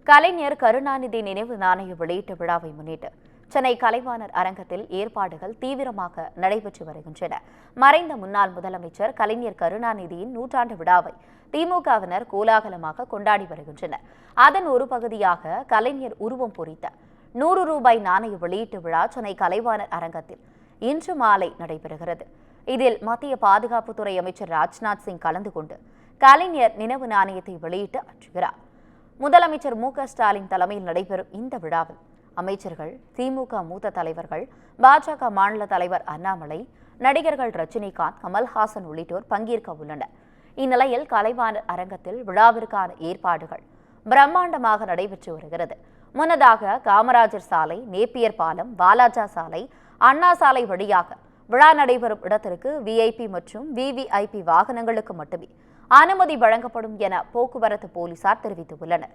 கலைஞர் கருணாநிதி நினைவு நாணய வெளியீட்டு விழாவை முன்னிட்டு சென்னை கலைவாணர் அரங்கத்தில் ஏற்பாடுகள் தீவிரமாக நடைபெற்று வருகின்றன. மறைந்த முன்னாள் முதலமைச்சர் கலைஞர் கருணாநிதியின் நூற்றாண்டு விழாவை திமுகவினர் கோலாகலமாக கொண்டாடி வருகின்றனர். அதன் ஒரு பகுதியாக கலைஞர் உருவம் பொறித்த 100 ரூபாய் நாணய வெளியீட்டு விழா சென்னை கலைவாணர் அரங்கத்தில் இன்று மாலை நடைபெறுகிறது. இதில் மத்திய பாதுகாப்புத்துறை அமைச்சர் ராஜ்நாத் சிங் கலந்து கொண்டு கலைஞர் நினைவு நாணயத்தை வெளியிட்டு ஆற்றுகிறார். முதலமைச்சர் மு.க.ஸ்டாலின் தலைமையில் நடைபெறும் இந்த விழாவில் அமைச்சர்கள், திமுக மூத்த தலைவர்கள், பாஜக மாநில தலைவர் அண்ணாமலை, நடிகர்கள் ரஜினிகாந்த், கமல்ஹாசன் உள்ளிட்டோர் பங்கேற்க உள்ளனர். இந்நிலையில் கலைவாணர் அரங்கத்தில் விழாவிற்கான ஏற்பாடுகள் பிரம்மாண்டமாக நடைபெற்று வருகிறது. முன்னதாக காமராஜர் சாலை, நேப்பியர் பாலம், வாலாஜா சாலை, அண்ணா சாலை வழியாக விழா நடைபெறும் இடத்திற்கு விஐபி மற்றும் விவிஐபி வாகனங்களுக்கு மட்டுமே அனுமதி வழங்கப்படும் என போக்குவரத்து போலீசார் தெரிவித்துள்ளனர்.